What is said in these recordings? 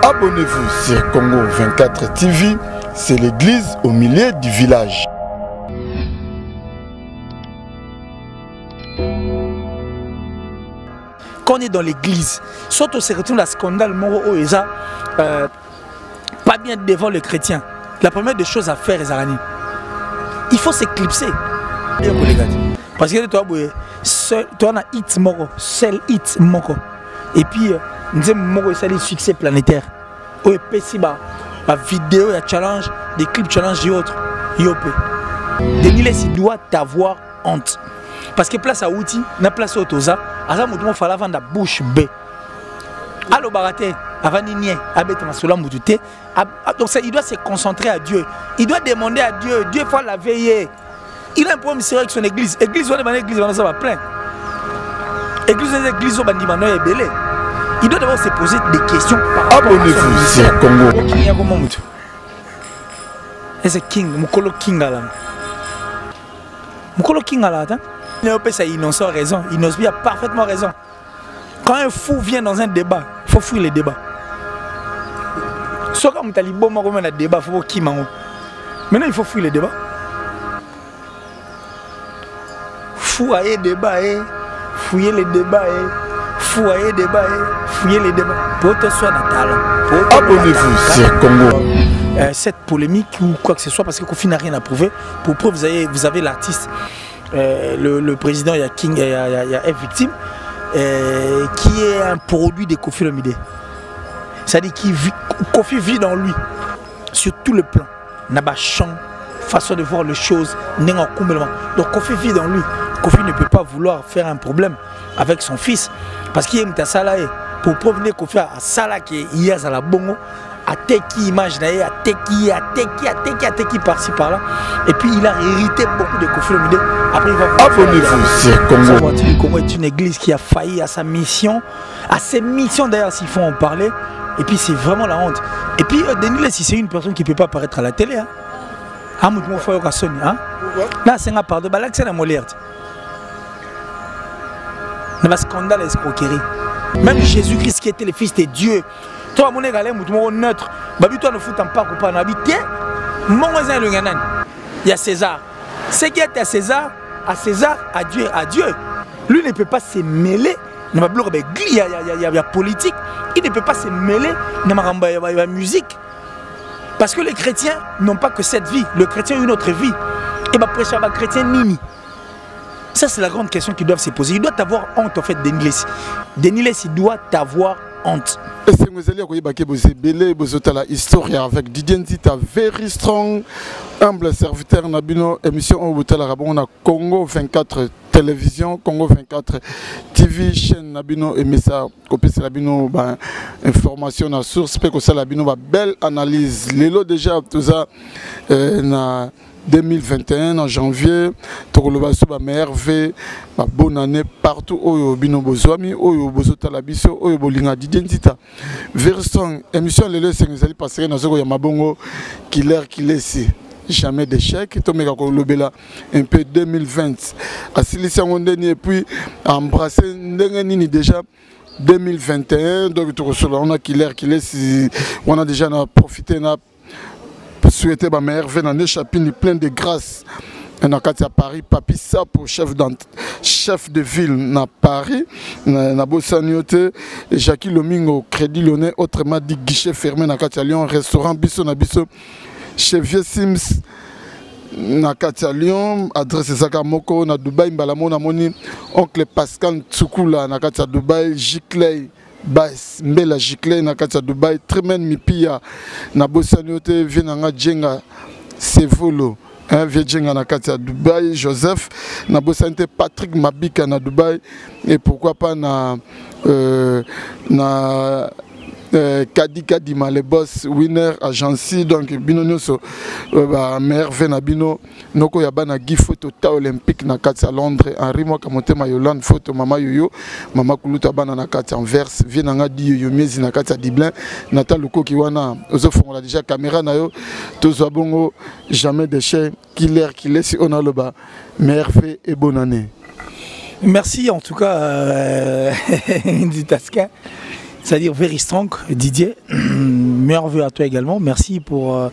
Abonnez-vous sur Congo 24 TV, c'est l'église au milieu du village. Quand on est dans l'église, soit on se retrouve dans le scandale moro pas bien devant le chrétien. La première des choses à faire est il faut s'éclipser. Parce que toi, tu as un hit moro, seul hit moro. Et puis, nous avons des succès planétaires. Oui, Pessiba, la vidéo, il y a challenge, des clips challenge et autres. Denis Les, il doit t'avoir honte. Parce que place à outil, na place au toza, asa mutumo fala vanda bouche B. Allo baraté, avant nié, abete masola mututé. Donc ça, il doit se concentrer à Dieu. Il doit demander à Dieu. Dieu faut la veiller. Il a un problème sérieux avec son église. Église, on est église, ça va plein. Église, on va dire belé. Il doit d'abord se poser des questions. Abonnez-vous sur Congo. Et c'est King, Mukolo King là. Mukolo King là, il n'ose pas raison, il n'ose bien parfaitement raison. Quand un fou vient dans un débat, il faut fuir les débats. Soit comme tu as dit, bon, moi, un débat, il faut qu'il m'en. Maintenant, il faut fuir les débats. Fouiller débat, fouiller les débats, fouiller débat, fouiller les débats. Pour te soigner natal. Abonnez-vous sur Congo. Cette polémique ou quoi que ce soit, parce que Kofi n'a rien à prouver. Pour preuve, vous avez l'artiste. Le président, il y a King, il y a F Victime, qui est un produit de Kofi Olomide. C'est-à-dire que Kofi vit dans lui, sur tout le plan. Naba chant, façon de voir les choses, donc Kofi vit dans lui. Kofi ne peut pas vouloir faire un problème avec son fils, parce qu'il aime ta salaire. Pour provenir Kofi à Sala qui est à la bongo, à Teki image, à Teki par-ci par-là. Et puis il a hérité beaucoup de Kofi Olomide. Après il va abonnez-vous sur Congo. Le Congo est une église qui a failli à sa mission, à ses missions d'ailleurs s'il faut en parler. Et puis c'est vraiment la honte. Et puis Denis Les, si c'est une personne qui ne peut pas apparaître à la télé, hein. Là c'est un pardon, là c'est un molière. Il y a un scandale et escroquerie. Même Jésus-Christ qui était le fils de Dieu. Toi, mon égalé, mon neutre, babi toi ne fout en pas pour habiter. Mon voisin le gagnant. Il y a César. Ce qui est à César, à Dieu, à Dieu. Lui ne peut pas se mêler. Il y a politique. Il ne peut pas se mêler dans la musique. Parce que les chrétiens n'ont pas que cette vie. Le chrétien a une autre vie. Et bah prêcher à chrétien nini. Ça c'est la grande question qu'ils doivent se poser. Il doit avoir honte en fait, Denis Les. Denis Les, il doit avoir honte. Et c'est vous allez la histoire avec Didier Nzita, very strong, humble serviteur Nabino, émission au on a Congo 24 télévision, Congo 24 TV, chaîne Nabino et ça copier Nabino information à source, que ça Nabino belle analyse. Lélo déjà tout ça na 2021 en janvier, Tokolobaso merveille, bonne année partout au bino bozwami, au bozota la biso, au bolinga Didier Version émission lelo sengezali passer na zoko ya mabongo killer si jamais d'échec tomeka ko lobela un peu 2020 asilisi ngondeni et puis embrasser ndenge nini déjà 2021 donc on a killer si on a déjà profité na souhaiter ma mère venir dans chapine plein de grâce à Paris Papi Sapo chef de ville à Paris na Bossaniote Jackie Lomingo Crédit Lyonnais autrement dit guichet fermé na Lyon restaurant biso na biso chez Vieux Sims na Lyon adresse Zaka Moko na Dubaï Mbalamo na moni oncle Pascal Tsukula na Dubaï Jiclay Bas Mbela Jiclay na Dubaï Tremen Mipia na Bossaniote Vienanga Djenga Sevolo vieux Djenga na Dubaï Joseph na Bossaniote Patrick Mabika na Dubaï et pourquoi pas na Kadi Kadima les boss winner agency donc bino nyoso mère Venabino noko yabana gi photo ta olympique na Katia Londres Henri Mwaka Motema Yolande photo mama yoyo mama kuluta bana na Katia Anvers vienanga di yoyo miezi na Katia Diblin Natal Luko ki wana ozo fongola déjà caméra na yo tozo bongo jamais déchet killer si on a le bas merveille et bonne année. Merci en tout cas Nditaska. c'est-à-dire Very Strong, Didier. Meilleurs vœux à toi également. Merci pour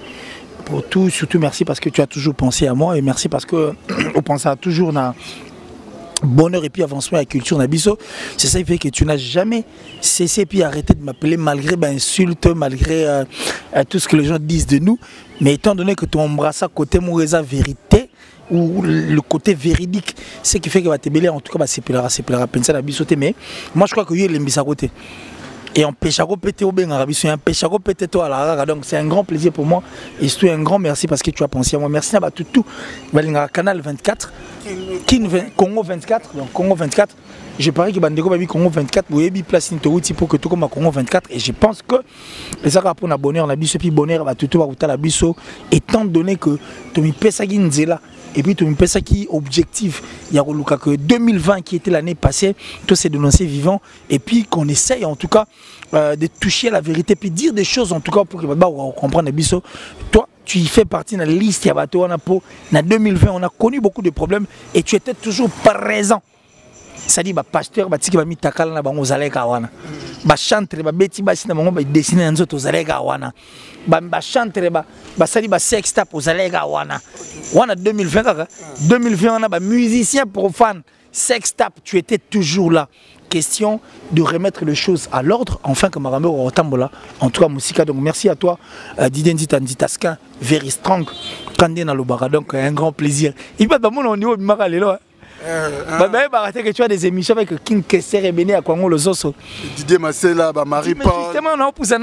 tout, surtout merci parce que tu as toujours pensé à moi et merci parce que on pense à toujours na bonheur et puis avancement à la culture Nabiso. C'est ça qui fait que tu n'as jamais cessé puis arrêté de m'appeler malgré insultes, malgré tout ce que les gens disent de nous. Mais étant donné que tu embrasses à côté Moureza vérité ou le côté véridique, ce qui fait que te belé en tout cas c'est pèlera penser à Nabiso. Mais moi je crois que il est à côté. Et on pêche à côté au Ben Arabi, un pêche à côté toi à la rara. Donc c'est un grand plaisir pour moi et surtout un grand merci parce que tu as pensé à moi. Merci à tout Canal 24, Congo 24, donc Congo 24. Je parie que Bandeko Babi Congo 24, vous avez place Nitouti pour que tout comme Congo 24 et je pense que les Arabes pour un bonheur la biso puis bonheur va tout va la biso étant donné que tu me pèse à Ginzela. Et puis tu me pèses ça qui objectif. Il y a que 2020 qui était l'année passée, tout c'est dénoncé vivant. Et puis qu'on essaye en tout cas de toucher à la vérité, puis dire des choses en tout cas pour que on comprenne les bisous. Toi, tu y fais partie de la liste. En 2020, on a connu beaucoup de problèmes et tu étais toujours présent. C'est-à-dire que pasteur qui va mis ta cale na bango zaleka wana. Ba chantre ba beti ba sina bango ba dessiner nzoto zaleka wana. Ba chantre ba sali ba sex tap zaleka wana. Wana 2020 kaka. 2020 on a ba musicien profane sex tap, tu étais toujours là. Question de remettre les choses à l'ordre enfin que Maramé Rotambola en tout cas Moussika. Donc merci à toi Didien Taskin, Very Strong Kandé na Lobara. Donc un grand plaisir. Il va pas mon au niveau de Magalelo. Que tu as des émissions avec King Kesser et Béné à Kwango le Zoso. Didier Massela, Marie-Paul. Justement, on a poussé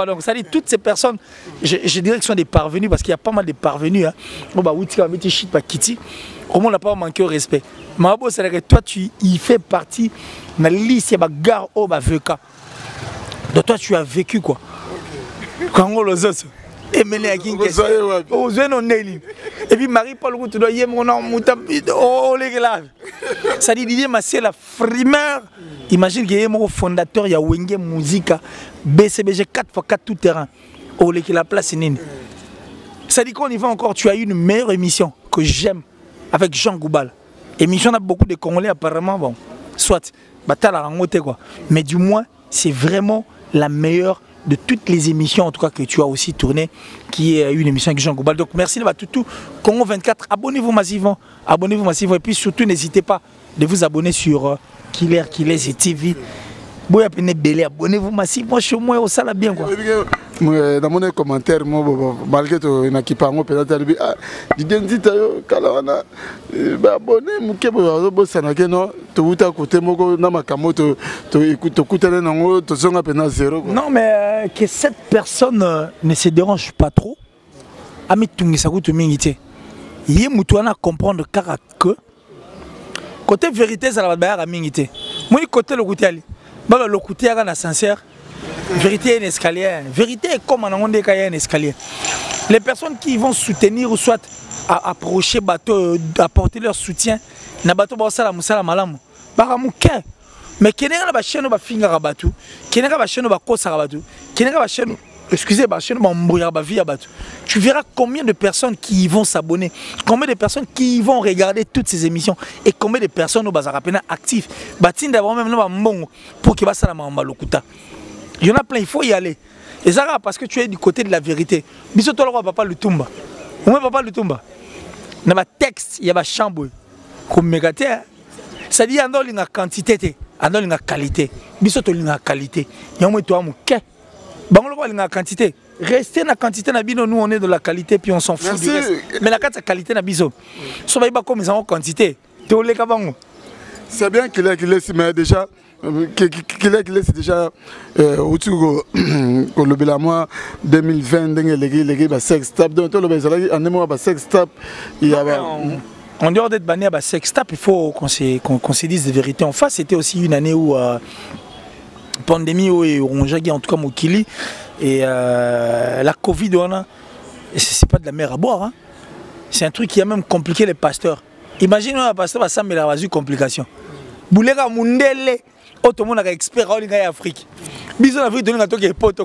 donc ça dit toutes ces personnes, je dirais que sont des parvenus parce qu'il y a pas mal de parvenus. Bon bah oui, tu vas mettre shit par Kitty. Comment on n'a pas manqué au respect. Mais c'est que toi tu y fais partie de la liste de gare au Veka. Donc toi tu as vécu quoi. Kwango le Zoso. Et mené à King Kesser. Et puis Marie-Paul, tu dois y aller, mon nom, oh les gars. Ça dit Didier Massela, frimeur. Imagine qu'il y a un fondateur, il y a Wenge Musica, BCBG 4x4 tout terrain. Oh les gars, la place est nine. Ça dit qu'on y va encore, tu as eu une meilleure émission que j'aime avec Jean Goubal. Émission, on a beaucoup de Congolais apparemment, bon, soit, bataille à rencontrer quoi. Mais du moins, c'est vraiment la meilleure de toutes les émissions en tout cas que tu as aussi tourné, qui est une émission avec Jean Goubal. Donc merci de tout Congo 24, abonnez-vous massivement et puis surtout n'hésitez pas de vous abonner sur Killer et TV. Bon, abonnez-vous massivement chez moi, ça la bien quoi. Dans mon commentaire, malgré tout, il y a qui parle peut-être Didier Nzita Kalawana, abonné, ça n'a non, tu as côté moko na makamo tu écoutes nango tu songa pena zéro. Non mais que cette personne ne se dérange pas trop. Ami tungisa ku tumingité. Yé mutuana comprendre que côté vérité ça va ba mingité. Moi côté le côté ali. Bah le côté à sincère. Vérité est un escalier. Vérité est comme un escalier. Les personnes qui vont soutenir ou soit approcher bateau, apporter leur soutien, na bateau ba sala musala malamu. Ba muke. Mais kenenga ba chaîne ba finga rabatu, kenenga ba chaîne ba kosa rabatu, kenenga ba chaîne excusez ba chaîne ba mbouya ba via batu. Tu verras combien de personnes qui vont s'abonner, combien de personnes qui vont regarder toutes ces émissions et combien de personnes au bazarapena actifs. Batinda ba même na mbongo pour que ba sala mamba lokuta. Il y en a plein, il faut y aller. Et ça parce que tu es du côté de la vérité. Biso to le papa Lutumba. Ou même papa Lutumba. Dans ma texte, il y a ma chambre. Comme mégate. Ça dit en la quantité, en la qualité. Biso to la qualité. Il y a moins toi mon quai. Bon le la quantité. Restez dans la quantité na bino, nous on est de la qualité puis on s'en fout du reste. Mais la qualité na biso. So ba comme ils ont quantité. Tu le kabango. C'est bien qu'il est mais déjà c'est déjà autour de le mois 2020 les sex tap donc le sex tap il y a en dehors d'être banni à sex tap il faut qu'on se dise des vérités en face. C'était aussi une année où pandémie où on jaguait en tout cas Mokili et la Covid c'est pas de la mer à boire hein. C'est un truc qui a même compliqué les pasteurs. Imagine un pasteur va s'amener à la complication Boulega Mundele tout le monde est expert en Afrique. Bisous l'Afrique de nous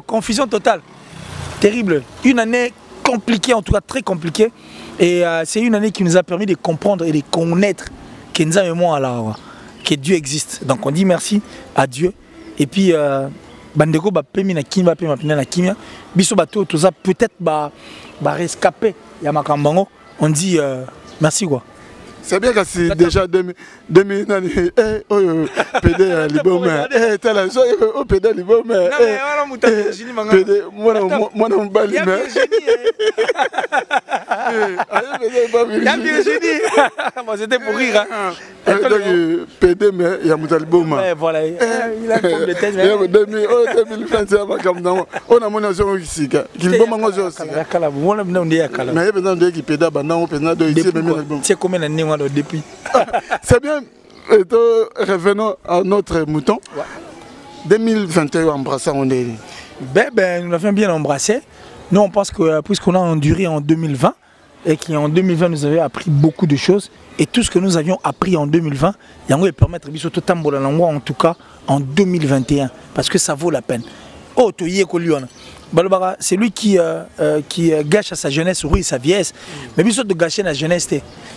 confusion totale. Terrible. Une année compliquée, en tout cas très compliquée. Et c'est une année qui nous a permis de comprendre et de connaître que Dieu existe. Donc on dit merci à Dieu et puis bandeko ba pemi na kimia pe mapina na kimia biso bato toza peut-être ba rescapé ya makambango on dit merci quoi. C'est bien que c'est déjà 2000 ans. PD Libome. T'as la chose au PD Libome. Non mais voilà mon Virginie manga. PD moi non bali mais. La Virginie. Moi c'était pour rire hein. PD mais il y a mon Libome. Ouais voilà. Il a comme de tête. 2021 comme dans on a mon nation ici. Qu'il bon mango aussi. Kala bon on a ndé kala. Mais besoin de qui PD bana on pénal de ici même. C'est combien d'années depuis. C'est bien. Revenons à notre mouton. Ouais. 2021 embrassé on est. Ben nous l'avons bien embrassé. Nous on pense que puisqu'on a enduré en 2020 et qu'en 2020 nous avions appris beaucoup de choses et tout ce que nous avions appris en 2020, il va permettre de tambola en tout cas en 2021 parce que ça vaut la peine. Oh to yekoliona. Balobara, c'est lui qui gâche à sa jeunesse, oui, sa vieillesse. Mais bien sûr de gâcher la jeunesse,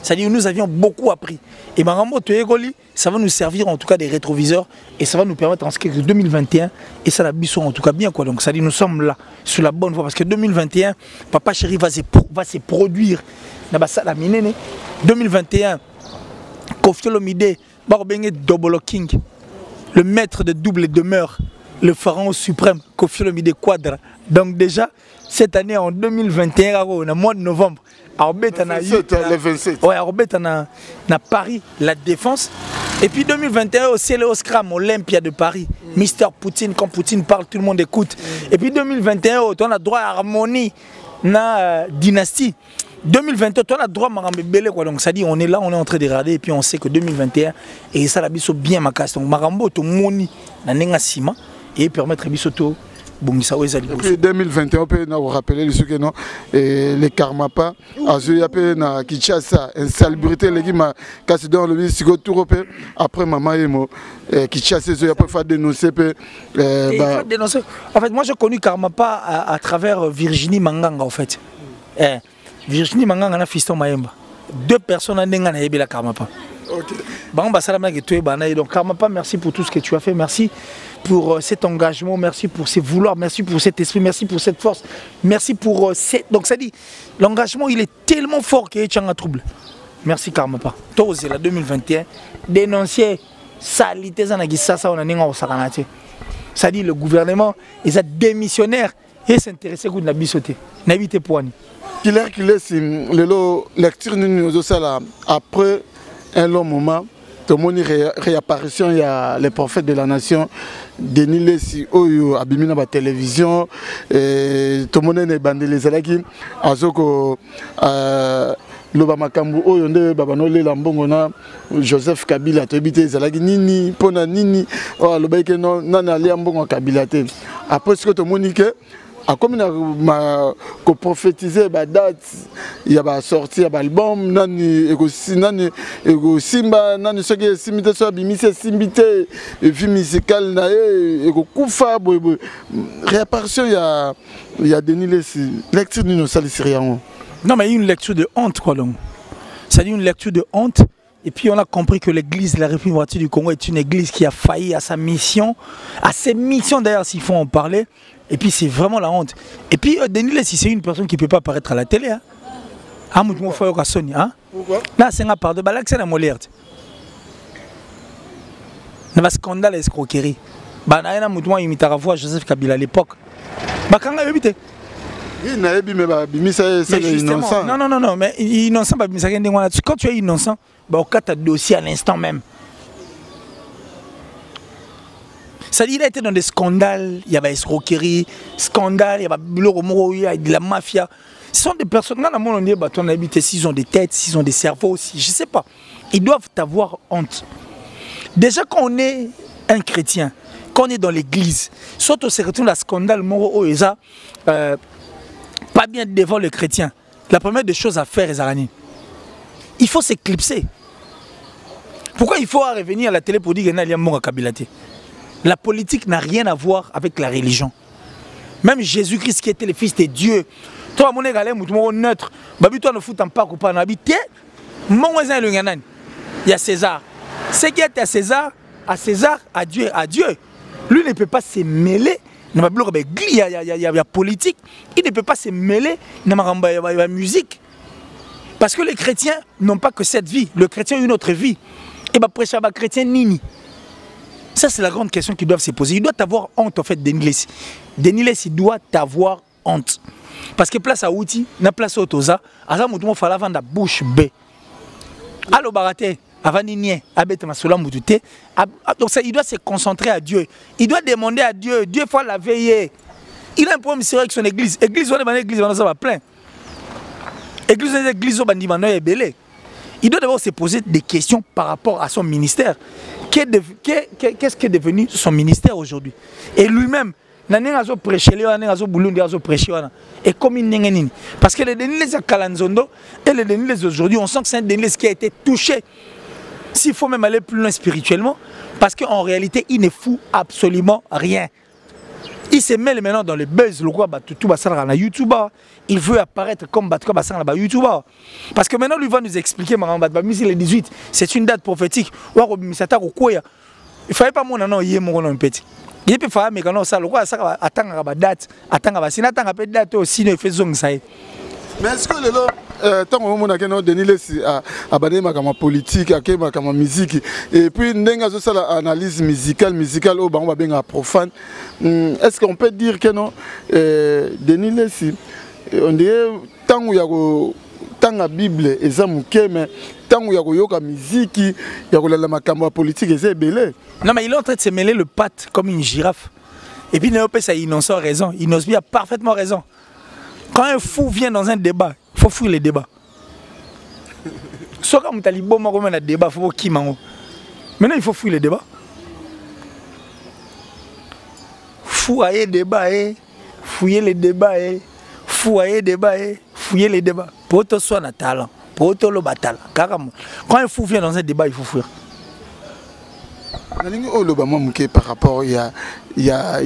c'est-à-dire que nous avions beaucoup appris. Et Marambo Toyegoli, ça va nous servir en tout cas des rétroviseurs et ça va nous permettre en ce qui est 2021 et ça la bisson en tout cas bien quoi. Donc ça dit nous sommes là sur la bonne voie parce que 2021, Papa Chéri va se produire. 2021, Koffi Olomide, Barbenge Double King, le maître de double demeure. Le pharaon suprême, Koffi Olomide Quadra. Donc déjà, cette année en 2021, au mois de novembre, le 27. Ouais, à Paris, la Défense. Et puis 2021, c'est le Oscram, Olympia de Paris. Mister Poutine, quand Poutine parle, tout le monde écoute. Et puis 2021, on a droit à harmonie, na dynastie. 2022, on a droit à Marambé quoi. Donc ça dit, on est là, on est en train de regarder et puis on sait que 2021, et ça la biso bien ma casse. Donc Marambo, to moni, na nenga sima. Et permettre Bisoto Bongisa Wezali. Et puis 2021, on peut nous rappeler ce que non, les Karmapa, na Kinshasa, insalubrité, les gars, casse dans le musique tout européen. Après maman et moi, Kinshasa, il peut faire dénoncer. Dénoncer. En fait, moi j'ai connu Karmapa à travers Virginie Manganga en fait. Virginie Manganga na fiston Maemba. Deux personnes en Nenga na la Karmapa. Ok. Donc Karmapa, merci pour tout ce que tu as fait, merci pour cet engagement, merci pour ces vouloirs, merci pour cet esprit, merci pour cette force, merci pour cette... Donc ça dit, l'engagement il est tellement fort qu'il y a un trouble. Merci Karmapa. Toi aussi, la 2021, dénoncer salité, ça dit le gouvernement, ils sont démissionnaires et s'intéresser à la bisoté. N'habitez point. Qu'il est le lecture nous après un long moment. Tout le monde réapparition, il y a les prophètes de la nation, Denis Lessi, Oyo, Abimina la télévision, tout le monde est bandé les alaki, Azoko, Lobama Kambu, Oyo, Babanole Lambongona, Joseph Kabila, Tobité, Zalagi, Nini, Pona Nini, Lobaike, Nana Liambongo Kabila. Après ce que tout le monde dit, comme on a prophétisé la date, il y a sorti l'album, nani ego simba, nani ce qui simité soit bimisé simité, film musical nae ego kufa, réapparition il y a Denis Lessi, lecture de nos salles syriens. Non mais il y a une lecture de honte quoi donc. C'est une lecture de honte. Et puis on a compris que l'église de la République du Congo est une église qui a failli à sa mission, à ses missions d'ailleurs s'il faut en parler. Et puis c'est vraiment la honte. Et puis Denis Lessi c'est une personne qui ne peut pas apparaître à la télé. Hein? Pourquoi? Là c'est un pardon, là c'est un molière. Il y a un scandale escroquerie. Il y a un imité à voix Joseph Kabila à l'époque. Bakanga yobite. Il n'a pas mais c'est innocent. Non, mais innocent, quand tu es innocent, on a un dossier à l'instant même. C'est-à-dire qu'il a été dans des scandales, il y a des escroqueries, scandales, il y a de la mafia. Ce sont des personnes, dans le monde, on dit, s'ils ont des têtes, s'ils ont des cerveaux aussi, je ne sais pas. Ils doivent avoir honte. Déjà quand on est un chrétien, quand on est dans l'église, soit on se retrouve dans le scandale, pas bien devant le chrétien. La première des choses à faire, Ezarani, il faut s'éclipser. Pourquoi il faut revenir à la télé pour dire qu'il y a un Kabilate? La politique n'a rien à voir avec la religion. Même Jésus-Christ qui était le fils de Dieu. Toi, mon égalé, mon neutre, toi ne fout pas ou pas n'habiter. Mon voisin il y a César. Ce qui est à César, à Dieu, à Dieu. Lui ne peut pas se mêler. Il y a politique. Il ne peut pas se mêler dans la musique. Parce que les chrétiens n'ont pas que cette vie. Le chrétien a une autre vie. Et bah prêcher à chrétien nini. Ça c'est la grande question qu'ils doivent se poser. Il doit avoir honte en fait, Denis. Denis, il doit avoir honte. Parce que place à outil, na place au toza, asa mutumo fala vanda bouche B. Allo barate, avant nini, abete masola mutute. Donc ça, il doit se concentrer à Dieu. Il doit demander à Dieu. Dieu faut la veiller. Il a un problème sérieux avec son église. Église, on est église, on va plein. Église, église, il doit d'abord se poser des questions par rapport à son ministère. Qu'est-ce qui est devenu son ministère aujourd'hui? Et lui-même, et comme il parce que les Denis à Kalanzondo et les Denis aujourd'hui, on sent que c'est un Denis qui a été touché. S'il faut même aller plus loin spirituellement, parce qu'en réalité, il ne fout absolument rien. Il se mêle maintenant dans les buzz, le roi tout basara na YouTuber. Il veut apparaître comme Batko basara na YouTuber. Parce que maintenant, lui va nous expliquer, le 18, c'est une date prophétique. Il ne fallait pas mon nom, il est mon petit. Il peut faire mais quand ça, le roi ça attend la date, attend si n'attend pas date aussi ne fait zong ça. Mais est-ce que le tant que on a que Denis a banné ma politique, a ma musique et puis n'enga ça la analyse musicale au on va bien profane. Est-ce qu'on peut dire que non Denis on dit tant où il y a tant la Bible et ça muké mais tant où il y a yoka musique, il y a la makambo politique et c'est belé. Non mais il est en train de se mêler le patte comme une girafe. Et puis Néopé ça il n'en sort raison, il n'ose bien parfaitement raison. Quand un fou vient dans un débat, il faut fuir les débats. Soit comme tu as dit bon moment un débat, il faut qui mango. Maintenant il faut fuir les débats. Fouiller débat fouiller les débats fouiller débat fouiller les débats. Pour te soigner talent, pour te le battre. Quand un fou vient dans un débat, il faut fuir. Par rapport il y a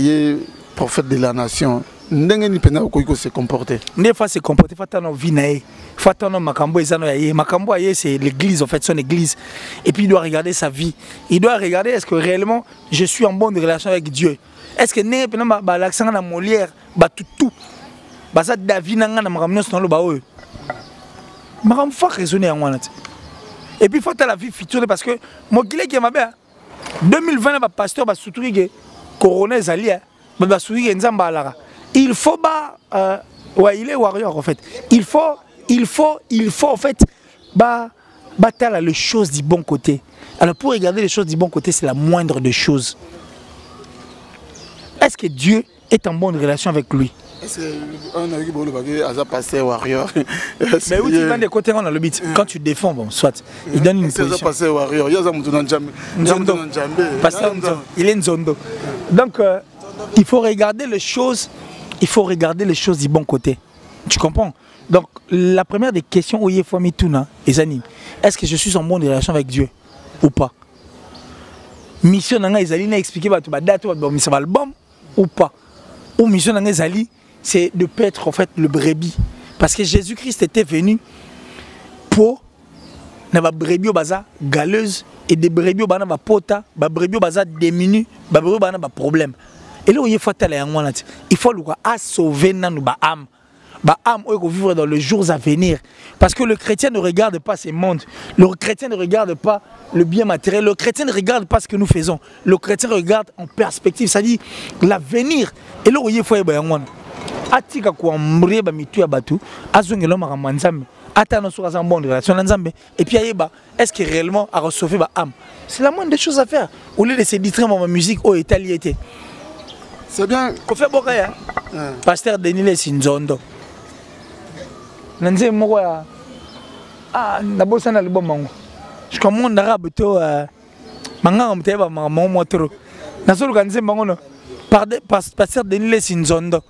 prophète de la nation. Ndenge pena ko se comporter. Ne faut se comporter, faut attendre vinae, faut attendre makambo ezano yaye. Makambo yaye c'est l'église en fait, son église. Et puis il doit regarder sa vie. Il doit regarder est-ce que réellement je suis en bonne relation avec Dieu. Est-ce que ne pena ba l'accent na Molière, ba tout. Ba ça David nanga na makamno son lo ba o. Makam faut raisonner en wana. Et puis faut la vie future parce que mo gile qui m'a bien 2020 ba pasteur ba soutouige coroner zali ba soutouige nzamba alara. Il faut ouais, il est warrior en fait. Il faut en fait battre les choses du bon côté. Alors pour regarder les choses du bon côté, c'est la moindre des choses. Est-ce que Dieu est en bonne relation avec lui? Est-ce passé warrior? Mais où tu vas des côtés on a le but. Quand tu défends, bon, soit il donne une position. Passé warrior. Il est Nzondo. Donc il faut regarder les choses. Il faut regarder les choses du bon côté. Tu comprends? Donc, la première des questions, est-ce que je suis en bonne relation avec Dieu ou pas? Mission Nanga Ezali n'a expliqué l'album ou pas? Ou mission Nanga Ezali, c'est de paître en fait le brebis. Parce que Jésus-Christ était venu pour des brebis baza galeuse et des brebis baza pota, des brebis baza démunis, des brebis baza problème. Et là, il faut sauver nos âmes. Âme vivre dans les jours à venir. Parce que le chrétien ne regarde pas ce monde. Le chrétien ne regarde pas le bien matériel. Le chrétien ne regarde pas ce que nous faisons. Le chrétien regarde en perspective, c'est-à-dire l'avenir. Et là, il faut et puis, est-ce que réellement à recevoir ma âme? C'est la moindre des choses à faire. Au lieu de se distraire dans ma musique, au Italie était. C'est bien. Kofi Bokaya, pasteur Denis Sinzondo. Nanze Moya. Ah, nabosa na album mango. Je commande arabe to manga mteba mama motoro. Nasolo kanze mango no. Pasteur Denis Sinzondo.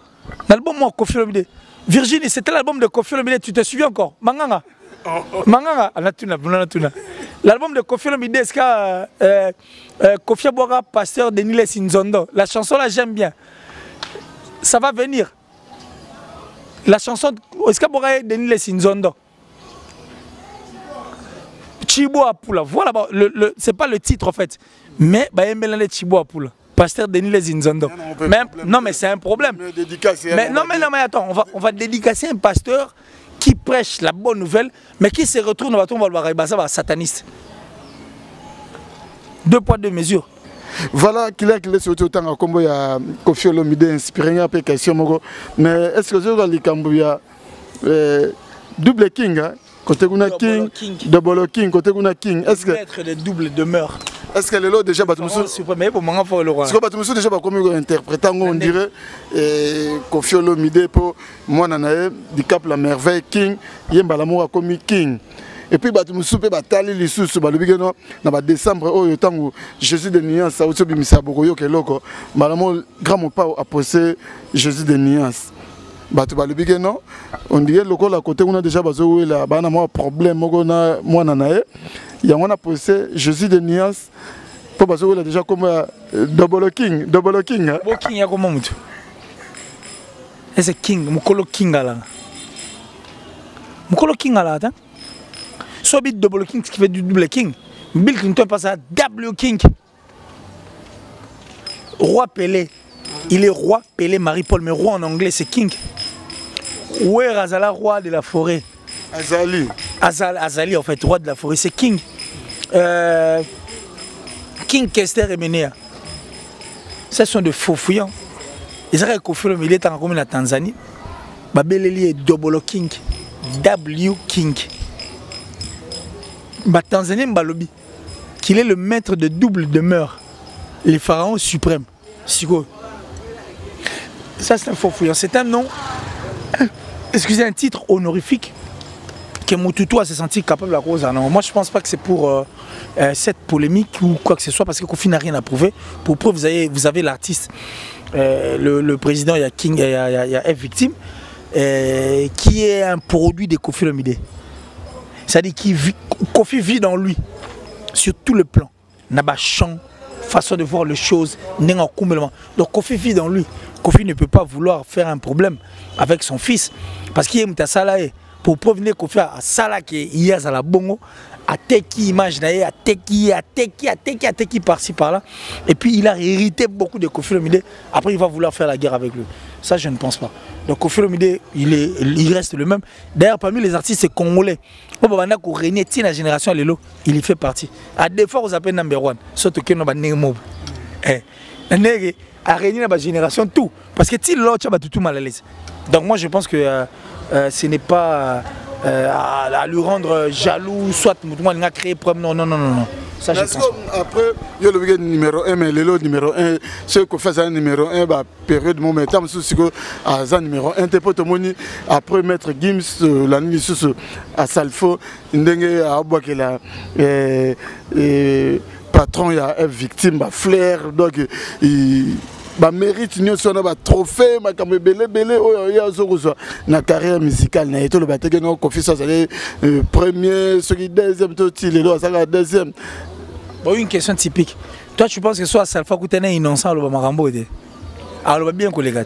L'album moi Kofi Olomide. Virginie, c'était l'album de Kofi Olomide, tu te souviens encore? Manganga. Manganga, l'album de Kofi Olomide, est-ce que Kofi Abouara, pasteur Denis Sinzondo, la chanson là j'aime bien. Ça va venir. La chanson, est-ce que Abouara Denis Sinzondo? Chibo Apula, voilà, c'est pas le titre en fait, mais Chibo Apula. Pasteur Denis Les Inzondo. Non, mais c'est un problème. Non, mais attends, on va dédicacer un pasteur qui prêche la bonne nouvelle, mais qui se retourne dans le sataniste. 2 poids 2 mesures. Voilà qu'il est surtout autant comme il y a Koffi Olomide inspiré un peu question. Mais est-ce que vous avez double king, côté Guna King, double king, côté Guna King. Est-ce que maître de double demeure. Est-ce que les lots déjà Batumusu mais pour moi faut le roi. Est-ce que Batumusu déjà comme interprétant on dirait Koffi Olomide pour moi nanae du Cap la merveille king, yemba l'amour comme king. Et puis Batumusu pe batali lisusu balobigeno na décembre oyo tango Jésus de Nuance ça aussi bimisa bokoyo keloko malamo grand mon pas a posé Jésus de Nuance. Batu balobigeno on dirait lokola côté on a déjà bazo wela bana mo problème moko na mwana nae ya on a posé Jésus de Nuance pour bazo wela déjà comme double king double king bo king ya comme mutu ese king mukolo king ala ta soit bit double king qui fait du double king Bill Clinton passe à W king. Roi Pelé, il est roi Pelé Marie-Paul, mais roi en anglais c'est king. Où est Azala, roi de la forêt? Azali. Azali en fait, roi de la forêt, c'est king. King Kester et Menea. Ce sont de faux fouillants. Ils ont confirmé qu'il est en la Tanzanie. Babeleli est double king. W king. Tanzanie Mbalobi, qu'il est le maître de double demeure, les pharaons suprêmes. Ça c'est un faux fouillant, c'est un nom, excusez, un titre honorifique que Moutoutou s'est senti capable à cause. Non, moi je pense pas que c'est pour cette polémique ou quoi que ce soit, parce que Koffi n'a rien à prouver. Pour preuve, vous avez l'artiste, le président, il y a King, il y a F Victime, qui est un produit de Koffi Olomide. C'est-à-dire que Koffi vit dans lui, sur tout le plan. Naba chant, façon de voir les choses, donc Koffi vit dans lui. Koffi ne peut pas vouloir faire un problème avec son fils. Parce qu'il est Salaé. Pour prévenir Koffi à Sala qui y a la bongo, à Teki image, à Teki par-ci par-là. Et puis il a hérité beaucoup de Koffi Olomide. Après il va vouloir faire la guerre avec lui. Ça je ne pense pas. Donc Koffi Olomide, il reste le même. D'ailleurs parmi les artistes congolais, la génération il y fait partie. À des fois vous appelez number one. Surtout que nous avons à réunir la génération tout. Parce que si l'autre a tout mal à l'aise. Donc moi je pense que ce n'est pas à lui rendre jaloux, soit il a créé problème. Non. Ça, je pense. Après, il y a le week-end numéro 1, mais le numéro 1, ce qu'on fait un numéro 1, bah, période de moment, tant que à numéro 1, t'es pas tout le monde. Après, mettre Gims, la nuit à Salfo, il y a patron, il y a un victime, bah, flair, donc il mérite une trophée, ma na carrière musicale, na été le bâtiment non confiance premier, celui deuxième, deuxième. Bon, une question typique. Toi, tu penses que soit Salfa Koutene innocent le Marambo alors bien que les gars.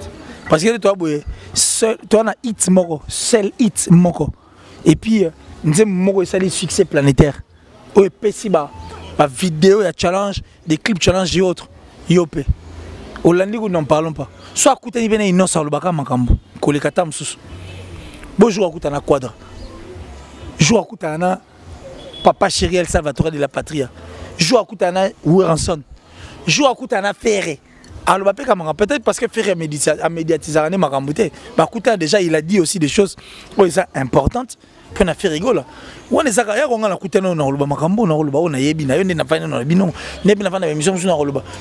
Parce que toi, tu as hit moko, seul hit moko. Et puis, nous avons moko ça des succès planétaires. Oh, pessiba, ma vidéo, il y a challenge, des clips challenge et autres. Yopé. Hollandi, nous n'en parlons pas. Soit Koutene bien innocent le Baka Makambo, Kolekata Msous. Bonjour à Koutana Quadra. Joue à Koutana Papa Chéri El Salvatore de la Patria. Joue à Koutana Oueranson. Joue à Koutana Ferré. Alors peut-être parce que Ferré a médiatisé Makamboute. Koutana déjà il a dit aussi des choses importantes qu'on a fait rigoler. On est à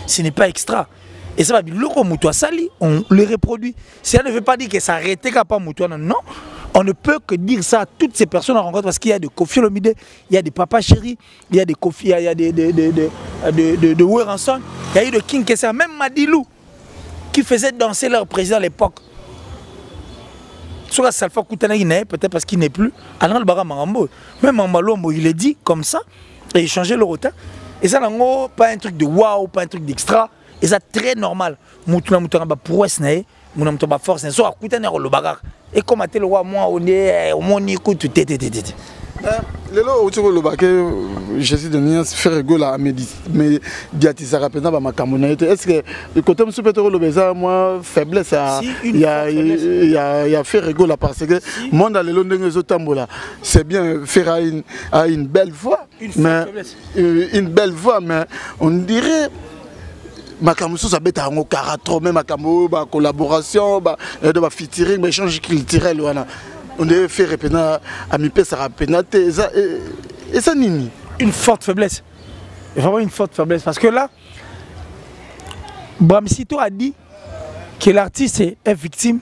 ce n'est pas extra. Et ça va bien, on le reproduit. Ça ne veut pas dire que ça arrête pas Moutouana, non. On ne peut que dire ça à toutes ces personnes en rencontre parce qu'il y a de Koffi Olomide, il y a des Papa Chéri, il y a des Koffi, il y a de Oueranson, il y a eu de King Kessa, même Madilou, qui faisait danser leur président à l'époque. Soit Salfa Koutana, peut-être parce qu'il n'est plus, alors le Bara Marambo, même Mambalombo, il est dit comme ça, et il changeait le retard. Et ça, pas un truc de waouh, pas un truc d'extra, et ça très normal. Moutouana Moutouana, pour mon homme tombe force so akuta na lo bagar et comme à tel roi moi on est au monde écoute tété lelo utiko lo baké Jésus de Nias faire rigola mais diatisara pena ba makamona est-ce que le côté monsieur peut le beza moi faiblesse il y a faire rigola parce que monde lelo ndenge zotambola c'est bien faire à une belle voix mais une belle voix mais on dirait makambo ça beta ngo karato même makambo ba collaboration ba de ba featuring ba échange culturel wana on devait faire repena à mi pesa rapena et ça nini une forte faiblesse, vraiment une forte faiblesse parce que là Bramsito a dit que l'artiste est victime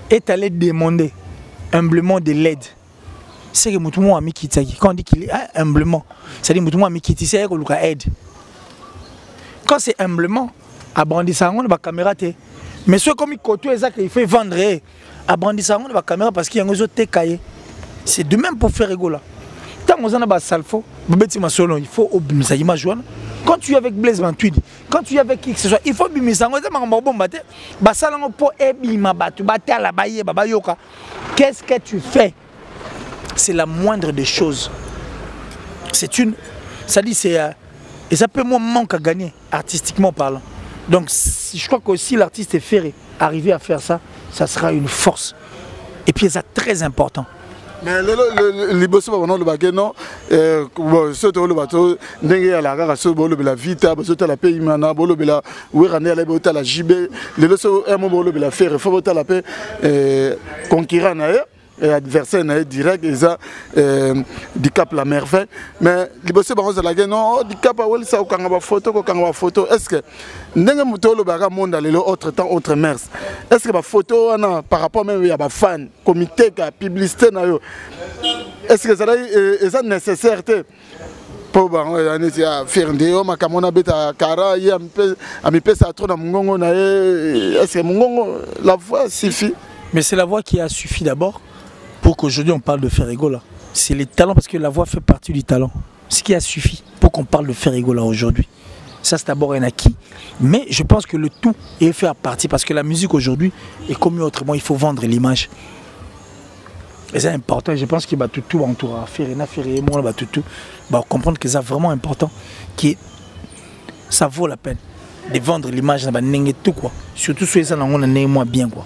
est allé demander humblement de l'aide. C'est que Moutoumou a mis Kitaki quand on dit qu'il est humblement c'est-à-dire Moutoumou a mis Kitaki c'est que Luka aide. Quand c'est humblement à Brandisangon la caméra té mais ce comme il côtoie ça qu'il fait vendre à Brandisangon la caméra parce qu'il y a un autre cahier c'est de même pour faire rigoler tant on a ba salfo beti masolo il faut obimisa image wana quand tu es avec Blaise Matuidi quand tu es avec qui que ce soit il faut obimisa ngo za mamba bomba te ba salango po ebima batu batala baye baba yoka qu'est-ce que tu fais c'est la moindre des choses c'est une ça dit c'est et ça peut moins manque à gagner artistiquement parlant. Donc je crois que si l'artiste est ferré, arriver à faire ça, ça sera une force. Et puis c'est très important. Mais le boss va le baguette non surtout le bateau ndenge ya la gara so bolo bela vita so ta la pays mana bolo bela werane la bota la JB le so un moment bolo bela faire faut bota la paix concurrent na et adversaire direct et ça du cap la merveille mais les boss va la non du cap wel ça quand on va photo est-ce que ndenge mutolo baga monde le autre temps autre mers est-ce que ba photo na par rapport même ya ba fan comité ka publicité na yo est-ce que ça est nécessaire pour faire des makamona beta kara ya mi pesa trop na mungongo na est-ce que mungongo la voix suffit mais c'est la voix qui a suffi d'abord pour qu'aujourd'hui on parle de Ferrigo là. C'est les talents parce que la voix fait partie du talent. Ce qui a suffi pour qu'on parle de Ferrigo là aujourd'hui. Ça c'est d'abord un acquis. Mais je pense que le tout est fait à partie parce que la musique aujourd'hui est comme autrement, il faut vendre l'image. Et c'est important, je pense qu'il va tout entourer. Ferrena, Ferré, moi, va tout comprendre que c'est vraiment important. Que ça vaut la peine de vendre l'image, tout quoi. Surtout si ça on a moi bien quoi.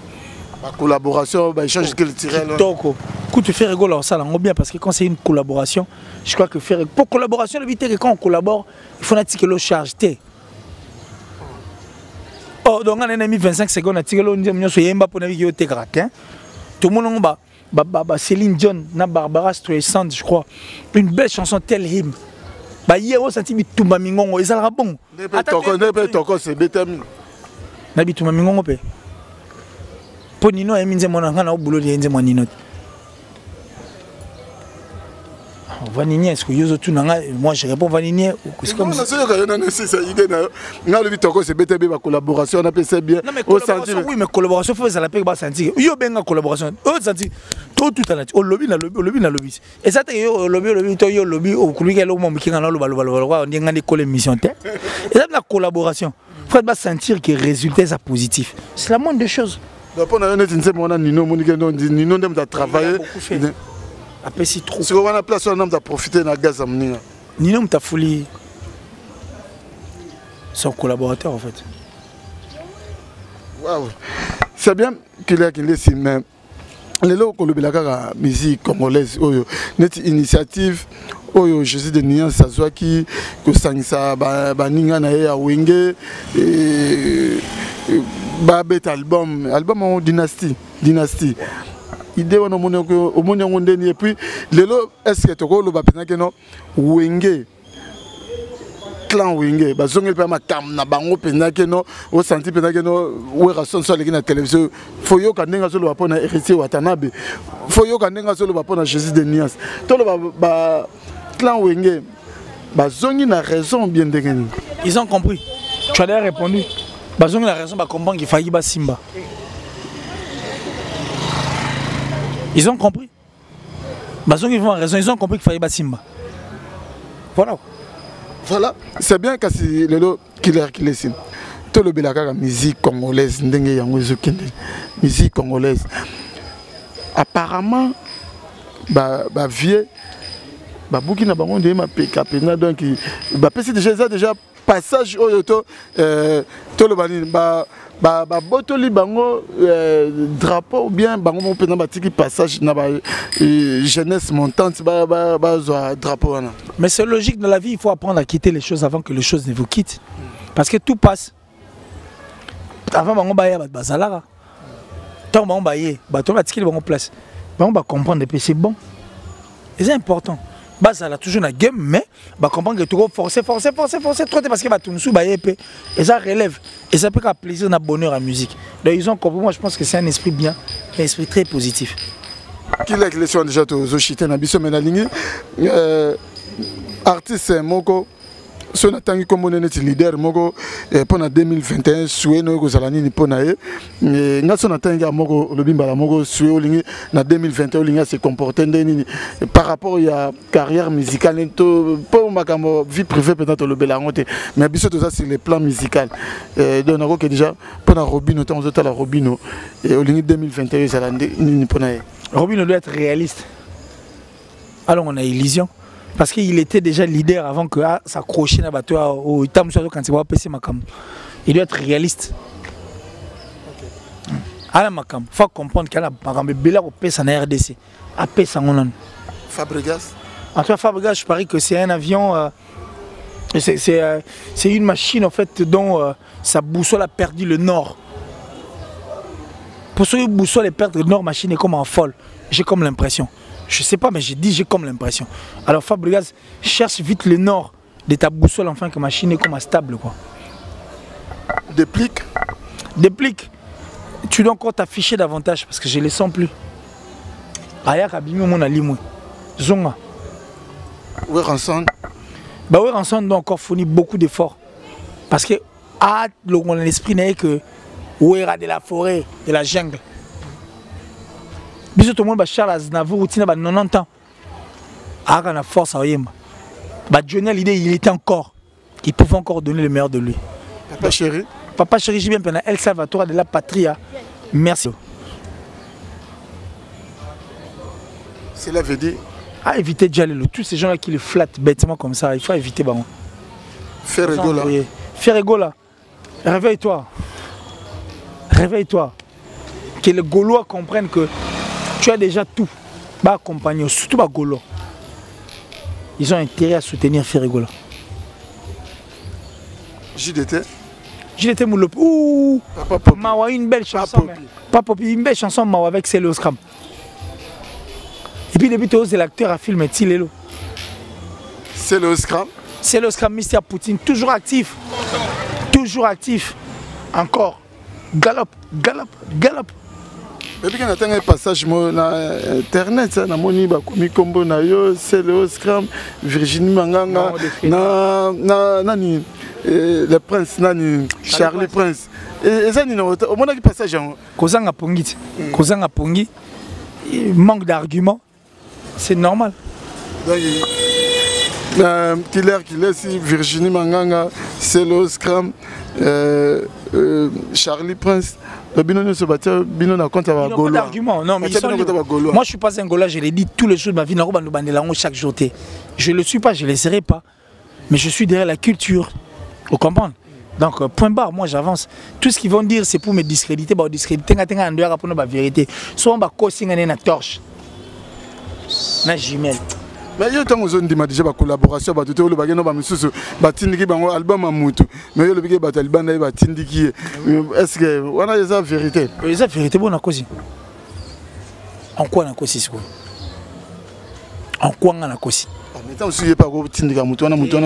La collaboration, échange culturel. Quand tu fais rigoler ça, là, bien parce que quand c'est une collaboration, je crois que faire pour collaboration, l'éviter que quand on collabore, il faut que l'eau charge. Oh, donc on a mis 25 secondes à tirer l'eau, on a pour naviguer au Tégratin. Tout le monde a Céline Dion, Barbara Streisand, je crois. Une belle chanson, tel hymne. Hier, on a dit tout mamingon, et ça sera bon. C'est bétam. Nabi tout mamingon, pour Nino et Minze Monangana au boulot de Nze Moninot. Vanini, est-ce que Yozo Tunanga, moi je réponds Vanini ou c'est comme ça. Non, le Vitoko c'est BTB ma collaboration, on appelle ça bien. Non mais collaboration, oui mais collaboration faut ça la paix bas sentir. Yo benga collaboration. Oh sentir tout à l'heure. Au lobby na lobby. Et ça te yo lobby to yo lobby au kuluka lo mo kinga na lo on dit ngani coller mission te. Et ça la collaboration. Faut pas sentir que résultat ça positif. C'est la moindre des choses. Donc on a Nino de travailler. Après si trop. Si on a place on a profiter na gaz amnia. Nino m'a fouli son collaborateur en fait. Waouh. C'est bien qu'il laisse mais les locaux le la musique congolaise oyo net initiative oyo Jésus de Nias Sazwaki ko sangisa ba ninga na ya wenge babet album en dynastie idée on a monné et puis lelo est-ce que toko lo ba penaka no wenge clan wenge ba zongel pa matam na bango penaka no o senti penaka no we rason so na télévision foyo kandenga so lo ba pona héritier watanabe foyo kandenga so lo ba pona Jésus de Nias to lo ba clan wenge ba zongi na raison bien dengeni ils ont compris tu as d'ailleurs répondu ba zongi na raison ba comprendre qu'il faillit ba Simba. Ils ont compris. Ils vont raison, ils ont compris qu'il fallait battre Simba. Voilà. Voilà, c'est bien que c'est le killer qui laisse. tout le belaka musique congolaise ndenge yango ezokende musique congolaise apparemment ba vieux ba buki na bango ndema peka pena donc ba pesi déjà passage oyo to le bani ba botoli bango drapeau ou bien bango mo pena batiki passage na ba jeunesse montante ba drapeau wana. Mais c'est logique dans la vie, il faut apprendre à quitter les choses avant que les choses ne vous quittent. Parce que tout passe. Avant bango ba ya ba bazalara. Tant bango ba ye, ba to batiki bango place. Bango ba comprendre que c'est bon. Et c'est important. Ça a toujours la game, mais bah comprendre que tu vas forcer trop parce que bah tout nous bah et ça relève et ça peut faire plaisir, na bonheur à la musique. Donc ils ont compris. Moi je pense que c'est un esprit bien, un esprit très positif. Qui est que les déjà aux Oshité na biso menalingi artiste moko so na tangi comme on est leader moko pendant 2021 soué no ko zalani ni pona e nga so na tangi moko lobimba la moko soué olingi na 2021 olinga se comporter ndeni par rapport à carrière musicale to pour makambo vie privée peut-être le belangote mais biso tout ça sur le plan musical donc on a que déjà pendant Robino temps la Robino et olingi 2021 zalandi ni pona e Robino doit être réaliste. Alors on a illusion. Parce qu'il était déjà leader avant que s'accrocher dans le bateau au Itam quand il va passer Makam. Il doit être réaliste. À la Makam, il faut comprendre qu'il y a Makam Bela au PS en RDC. À PS en Hollande. Fabregas. En tout cas, Fabregas, je parie que c'est un avion. C'est une machine en fait dont sa boussole a perdu le nord. Pour ceux qui boussole et perdre le nord, machine est comme en folle. J'ai comme l'impression. Je sais pas, mais j'ai comme l'impression. Alors Fabregas cherche vite le nord de ta boussole enfin que ma machine est comme stable quoi. Déplique. Tu dois encore t'afficher davantage parce que je ne les sens plus. Ayak abimi mon alimou. Zonga. Ouais Ranson. Bah ouais Ranson doit encore fournir beaucoup d'efforts parce que l'esprit n'est que ouera de la forêt, de la jungle. Bisous tout le monde va Charles Aznavour routine à 90 ans. Ah quand la force à Yemba. Bah Johnny l'idée il était encore. Il pouvait encore donner le meilleur de lui. Papa chéri, j'ai bien pensé El Salvatore de la Patria. Merci. Cela veut dire à éviter Djalelo. Tous ces gens-là qui le flattent bêtement comme ça, il faut éviter. Bah, Ferregola. Ferregola. Réveille-toi. Réveille-toi. Que les Gaulois comprennent que tu as déjà tout. Bah accompagner, surtout les Gaulois. Ils ont intérêt à soutenir Ferregola. JDT Moulopi. Ouh. Mawa une belle chanson. Papa une belle chanson Mawa avec Célo Scram. Et puis depuis c'est l'acteur à filmer Tilelo. Célo Scram. Célo Scram, Mr. Poutine, toujours actif. Toujours actif. Encore. Galop. Et puis quand on a un passage sur internet, on a moni bakomi kombo na yo, Célo Scram, Virginie Manganga, nani le prince nani Charlie Prince. Et ça ni au moins qui passage en Kozanga Pongi. Kozanga Pongi. Manque d'arguments. C'est normal. Killer, si Virginie Manganga, Célo Scram, Charlie Prince. Bino ne se battait, Bino n'a compte à Gaulois. Non, mais moi je suis pas un Gaulois, je l'ai dit tous les jours de ma vie, chaque jour. Je ne le suis pas, je ne le serai pas. Mais je suis derrière la culture. Vous comprenez? Donc, point barre, moi j'avance. Tout ce qu'ils vont dire, c'est pour me discréditer. Discréditer, pour la vérité. Soit on va casser une torche. Na jumelle. Mais il y a déjà une collaboration avec tout le monde, album à Moutou. Mais il y a un album à Tindiki. Est-ce que on a la vérité? La vérité, bon, on a quoi? En quoi on a quoi? En quoi on a quoi? Mais tant que pas Tindiki Moutou, on a Moutou.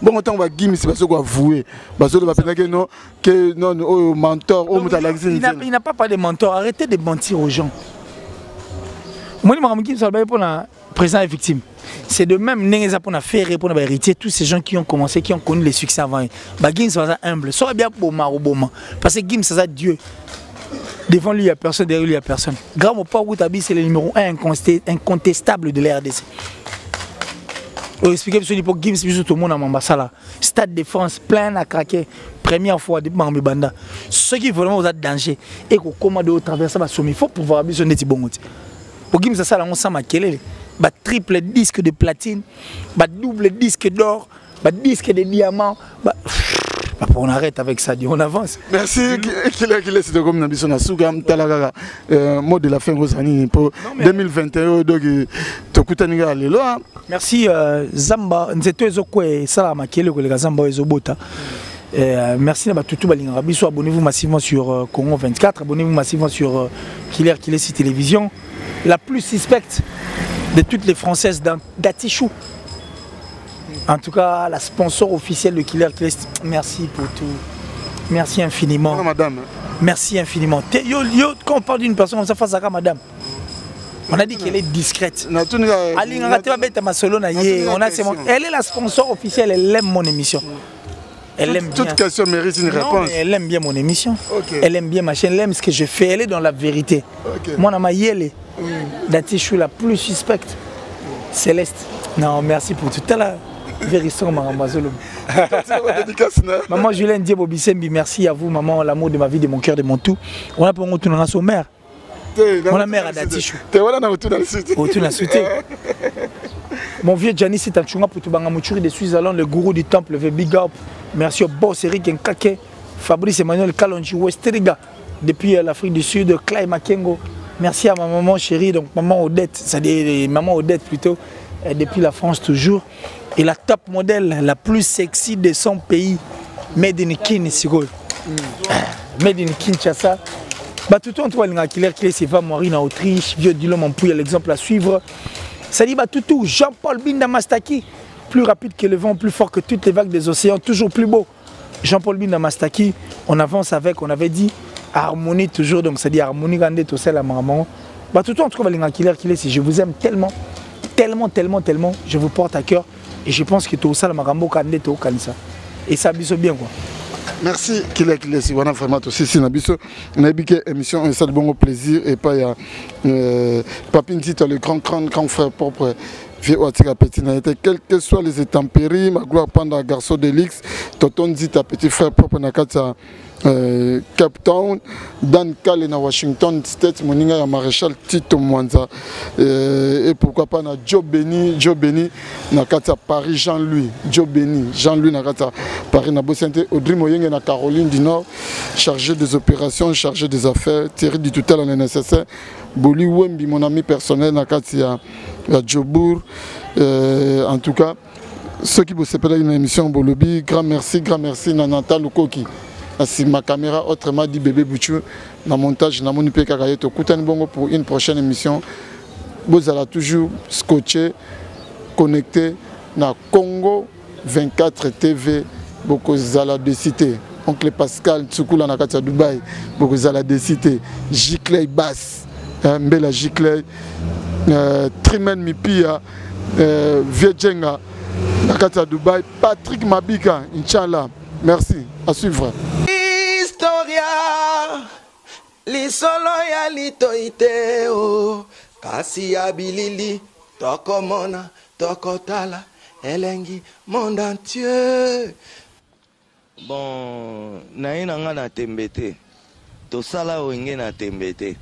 Bon, autant on va Gims, c'est parce qu'on va avouer. Parce que non, mentor, il n'a pas parlé de mentor. Arrêtez de mentir aux gens. Moi, je suis pour la présent et victime. C'est de même, pour faire pour hériter tous ces gens qui ont commencé, qui ont connu les succès avant. Gims va humble. Ça va bien pour moi, parce que Gims, c'est Dieu. Devant lui, il n'y a personne, derrière lui, il n'y a personne. Grand au port Routabi, c'est le numéro 1 incontestable de la RDC. Pour expliquer, pour Gims, tout le monde à Mambasala. Stade de France, plein à craquer. première fois depuis Marambi Banda. Ce qui vraiment vous a danger et qu'on commande au traverser ma sommet, il faut pouvoir besoin d'être bon. Pour qui ça là on sent ma quelle triple disque de platine, double disque d'or, disque de diamant. On arrête avec ça, on avance. Merci. C'était comme Nabiso Nasuga, Talaga, mot de la fin Rosani pour 2021. Merci Zamba, Nzeto Ezokwe, Salama Kielo, les Zamba Ezobota. Merci à tout le monde. Abonnez-vous massivement sur Congo 24, abonnez-vous massivement sur Killer Télévision, la plus suspecte de toutes les Françaises d'Atichou. En tout cas, la sponsor officielle de Killer Class, merci pour tout. Merci infiniment. Bonjour, madame. Merci infiniment. Quand on parle d'une personne comme ça, face à madame, on a dit qu'elle est discrète. Elle est la sponsor officielle, elle aime mon émission. Elle aime bien. Toute question mérite une réponse. Elle aime bien mon émission. Okay. Elle aime bien ma chaîne, elle aime ce que je fais, elle est dans la vérité. Okay. Moi, je suis la plus suspecte. Céleste. Non, merci pour tout à l'heure. Maman Julien Diebo Bisembi, merci à vous, maman, l'amour de ma vie, de mon cœur, de mon tout. On a pour nous retourner à son mère. Mon mère a d'Atichou. Mon vieux Gianni, c'est un chunga pour tout Bangamouchuri de Suisse-Zalande, le gourou du temple, le big up. Merci au boss Eric Nkake, Fabrice Emmanuel Kalonji, Westriga, depuis l'Afrique du Sud, Clay Makengo. Merci à ma maman chérie, donc maman Odette, c'est-à-dire maman Odette plutôt, depuis la France toujours. Et la top modèle, la plus sexy de son pays, Made in Kinshasa. Made in Kinshasa. Tout le monde qui c'est va mourir en Autriche, vieux Dilom Ampouille, l'exemple à suivre. Ça dit tout, Jean-Paul Binda Mastaki, plus rapide que le vent, plus fort que toutes les vagues des océans, toujours plus beau. Jean-Paul Binda Mastaki, on avance avec, on avait dit, harmonie toujours, donc ça dit harmonie, gandé, tout ça, la maman. Tout le monde trouve je vous aime tellement, tellement, je vous porte à cœur. Et je pense que tout ça, le marambo kandé, tout ça. Et ça abuse bien quoi. Merci Killer si on a vraiment aussi si nabiso nabike émission et ça de bon plaisir et pas ya Papine dit le grand frère propre vieux Ouattara petit n'a été quels que soient les intempéries ma gloire pendant garçon de l'X tonton dit ta petit frère propre nakata Cape Town, Dan Kale na Washington State, moninga ya maréchal Tito Mwanza et pourquoi pas na Joe Beni na kata Paris Jean-Louis na kata Paris na Bosente Audrey Moyenge na Caroline du Nord chargé des opérations, chargé des affaires, Thierry du Toutel en nécessaire, Boli Wembi mon ami personnel na kata ya Djobour en tout cas ceux qui vous s'appellent une émission Bolobi, grand merci Nanata Lukoki. Si ma caméra autrement dit bébé Bouchou, dans le montage, dans mon IP Kakayeto, Koutane Bongo pour une prochaine émission. Vous allez toujours scotché, connecté dans Congo 24 TV, beaucoup zala de cité. Oncle Pascal, Tsoukoula Nakata Dubaï, beaucoup zala de cité. Jiclay Bass, Mbela Jiclay, Trimen Mipia, Viedjenga, Nakata Dubaï, Patrick Mabika, Inch'Allah. Merci, à suivre. Historia, li solo ya litoite o, kasi ya bilili, toko mona, toko tala, elengi, monde entier. Bon, naina nga na tembete, to sala wenge na tembete,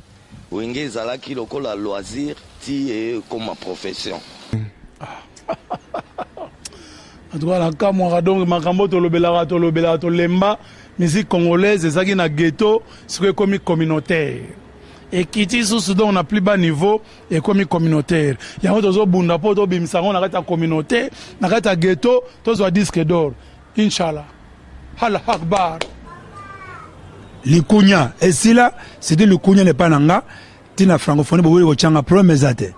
wenge zalaki lokola loisir, ti comme ma profession. En tout cas, la Kamwara, donc, Makambo, Tolobela, Tolemba, musique congolaise, et ça qui est ghetto, c'est comme communautaire. Et qui dit sous on a plus bas niveau, et comme communautaire. Il y a un autre bundapo, to bimsango, on arrête à communauté, on arrête à ghetto, tous à disque d'or. Inch'Allah. Allah Akbar. Le Kounia, et si là, c'était le Kounia le Pananga, tina francophonie, vous voulez vous tchanga promesate.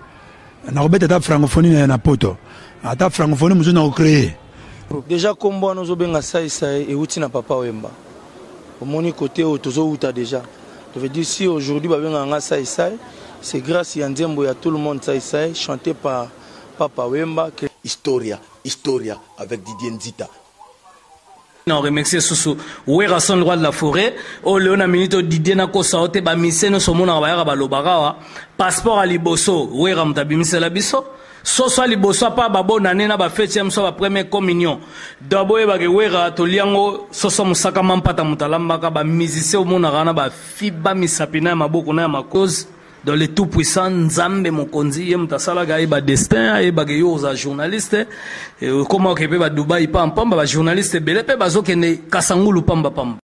On a rebête à francophonie na poto. À ta francophonie, nous avons créé. Déjà, comme moi, nous avons ça et outil n'a pas Wemba. Au mon côté, au tozo outa déjà. Je veux dire, si aujourd'hui, c'est grâce à Ndiembo et à tout le monde ça chanté par Papa Wemba. Historia avec Didier Nzita. On remercie Soussou. Où est son droit de la forêt? Oh, Léona Minito Didier Nako Saote, Bamiseno Somona Bayara Balobarawa. Passeport à Liboso. Où est Ramtabimise Labiso? soso liboso pa babonane na bafeti ya mso ba première communion dabo yebake wera toliango soso musaka mampata mutalambaka bamusicien omonaka na bafiba misapi na ya maboko na ya makozi dans le tout puissant Nzambe mokonzi ye mutasalaka ye ba destin ayebake yo oza journaliste comment okepe ba Dubai pamba ba journaliste bele pe bazokende kasangulu pamba pamba